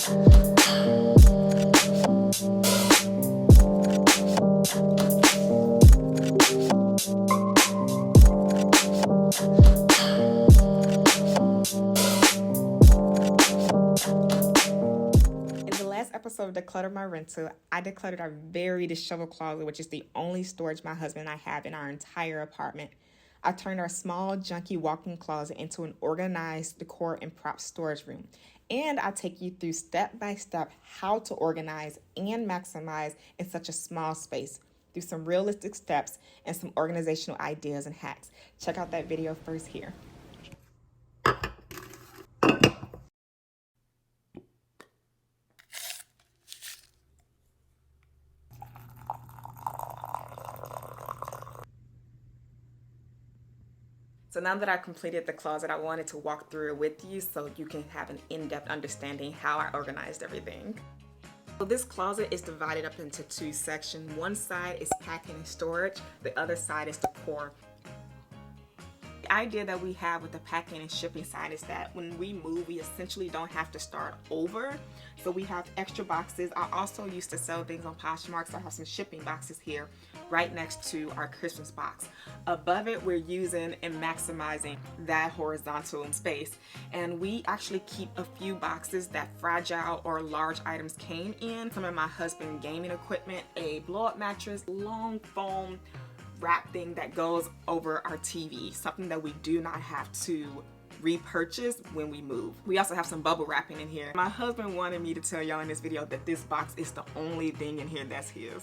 Episode of Declutter My Rental, I decluttered our very disheveled closet, which is the only storage my husband and I have in our entire apartment. I turned our small, junky walk-in closet into an organized decor and prop storage room. And I'll take you through step by step how to organize and maximize in such a small space through some realistic steps and some organizational ideas and hacks. Check out that video first here. So now that I've completed the closet, I wanted to walk through it with you so you can have an in-depth understanding how I organized everything. So this closet is divided up into two sections. One side is packing and storage, the other side is decor. The idea that we have with the packing and shipping side is that when we move, we essentially don't have to start over. So we have extra boxes. I also used to sell things on Poshmark, so I have some shipping boxes here right next to our Christmas box. Above it, we're using and maximizing that horizontal space. And we actually keep a few boxes that fragile or large items came in. Some of my husband's gaming equipment, a blow-up mattress, long foam wrap thing that goes over our TV, something that we do not have to repurchase when we move. We also have some bubble wrapping in here. My husband wanted me to tell y'all in this video that this box is the only thing in here that's his.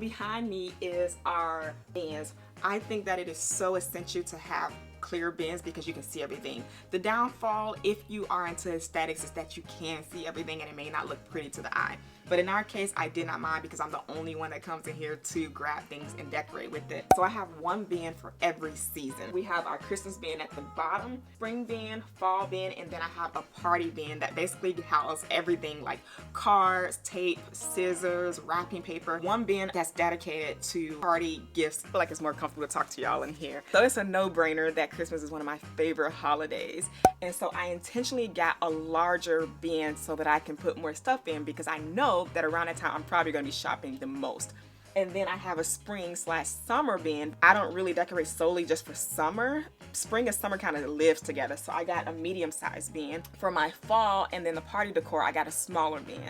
Behind me is our bins. I think that it is so essential to have clear bins because you can see everything. The downfall, if you are into aesthetics, is that you can see everything and it may not look pretty to the eye. But in our case, I did not mind because I'm the only one that comes in here to grab things and decorate with it. So I have one bin for every season. We have our Christmas bin at the bottom, spring bin, fall bin, and then I have a party bin that basically houses everything like cards, tape, scissors, wrapping paper. One bin that's dedicated to party gifts. I feel like it's more comfortable to talk to y'all in here. So it's a no-brainer that Christmas is one of my favorite holidays. And so I intentionally got a larger bin so that I can put more stuff in because I know that around that time I'm probably going to be shopping the most. And then I have a spring/summer bin. I don't really decorate solely just for summer. Spring and summer kind of lives together. So I got a medium-sized bin. For my fall and then the party decor, I got a smaller bin.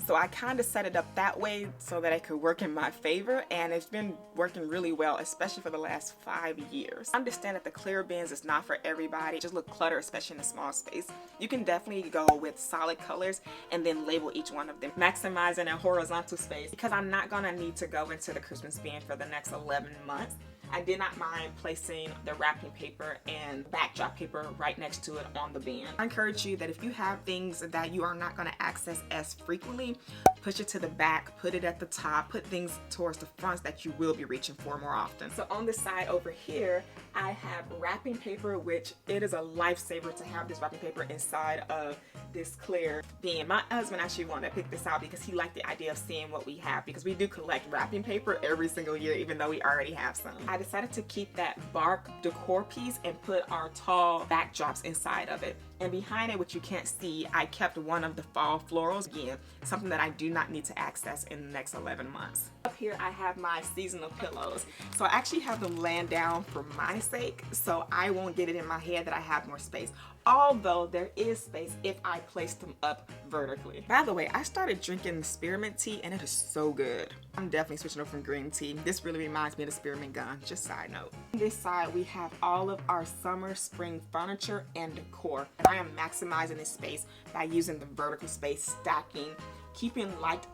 So I kind of set it up that way so that it could work in my favor. And it's been working really well, especially for the last 5 years. I understand that the clear bins is not for everybody. It just look cluttered, especially in a small space. You can definitely go with solid colors and then label each one of them. Maximizing a horizontal space because I'm not gonna need to go into the Christmas bin for the next 11 months. I did not mind placing the wrapping paper and backdrop paper right next to it on the bin. I encourage you that if you have things that you are not going to access as frequently, push it to the back, put it at the top, put things towards the fronts that you will be reaching for more often. So on the side over here, I have wrapping paper, which it is a lifesaver to have this wrapping paper inside of this clear bin. My husband actually wanted to pick this out because he liked the idea of seeing what we have because we do collect wrapping paper every single year even though we already have some. I decided to keep that bark decor piece and put our tall backdrops inside of it. And behind it, which you can't see, I kept one of the fall florals, again, something that I do not need to access in the next 11 months. Up here, I have my seasonal pillows. So I actually have them laying down for my sake, so I won't get it in my head that I have more space. Although there is space if I place them up vertically. By the way, I started drinking spearmint tea and it is so good. I'm definitely switching over from green tea. This really reminds me of the spearmint gum, just side note. On this side, we have all of our summer, spring furniture and decor. And I am maximizing this space by using the vertical space, stacking, keeping liked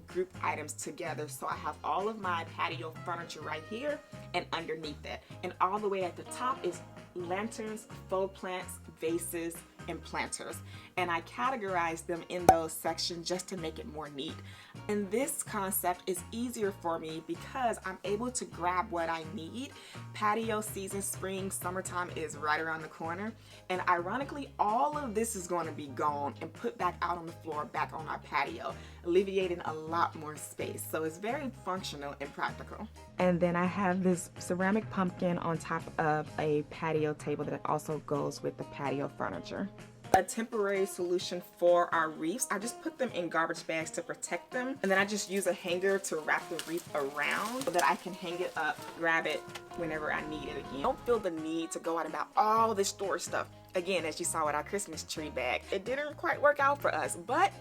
group items together. So I have all of my patio furniture right here and underneath that. And all the way at the top is lanterns, faux plants, vases, and planters. And I categorize them in those sections just to make it more neat. And this concept is easier for me because I'm able to grab what I need. Patio season, spring, summertime is right around the corner. And ironically, all of this is going to be gone and put back out on the floor, back on our patio, alleviating a lot more space. So it's very functional and practical. And then I have this ceramic pumpkin on top of a patio table that also goes with the patio furniture. a temporary solution for our wreaths. I just put them in garbage bags to protect them, and then I just use a hanger to wrap the wreath around so that I can hang it up, grab it whenever I need it again. Don't feel the need to go out and buy all this storage stuff. Again, as you saw with our Christmas tree bag, it didn't quite work out for us, but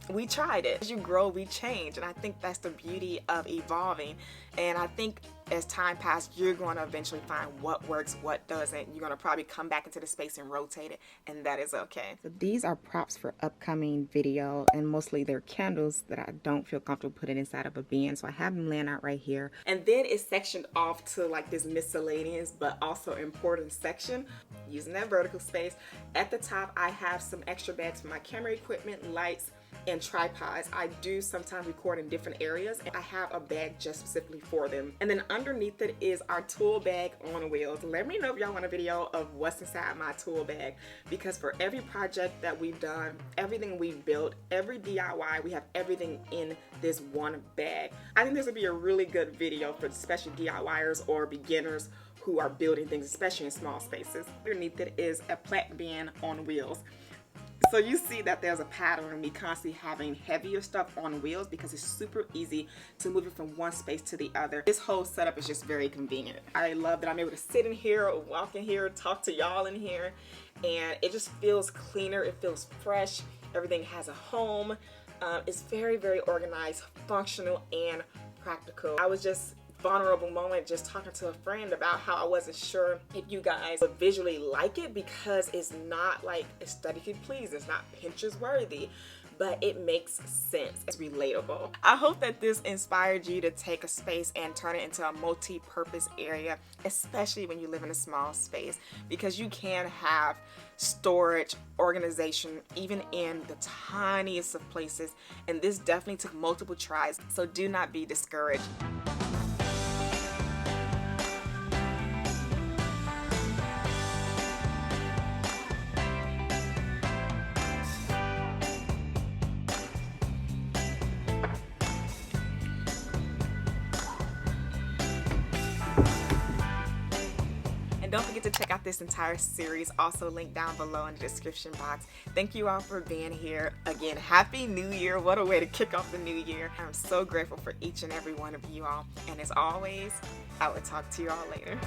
we tried it. As you grow, we change, and I think that's the beauty of evolving. And I think as time passes, you're going to eventually find what works, what doesn't. You're going to probably come back into the space and rotate it, and that is okay. So these are props for upcoming video, and mostly they're candles that I don't feel comfortable putting inside of a bin, so I have them laying out right here. And then it's sectioned off to like this miscellaneous but also important section, using that vertical space. At the top, I have some extra bags for my camera equipment, lights, and tripods. I do sometimes record in different areas, and I have a bag just specifically for them. And then underneath it is our tool bag on wheels. Let me know if y'all want a video of what's inside my tool bag, because for every project that we've done, everything we've built, every DIY, we have everything in this one bag. I think this would be a really good video for especially DIYers or beginners who are building things, especially in small spaces. Underneath it is a plant bin on wheels. So you see that there's a pattern in me constantly having heavier stuff on wheels because it's super easy to move it from one space to the other. This whole setup is just very convenient. I love that I'm able to sit in here, walk in here, talk to y'all in here, and it just feels cleaner, it feels fresh, everything has a home. It's very, very organized, functional, and practical. I was just vulnerable moment just talking to a friend about how I wasn't sure if you guys would visually like it, because it's not like aesthetically pleasing, it's not Pinterest worthy, but it makes sense. It's relatable. I hope that this inspired you to take a space and turn it into a multi-purpose area, especially when you live in a small space, because you can have storage, organization, even in the tiniest of places, and this definitely took multiple tries, so do not be discouraged. Don't forget to check out this entire series, also linked down below in the description box. Thank you all for being here. Again, Happy New Year. What a way to kick off the new year. I'm so grateful for each and every one of you all. And as always, I will talk to you all later.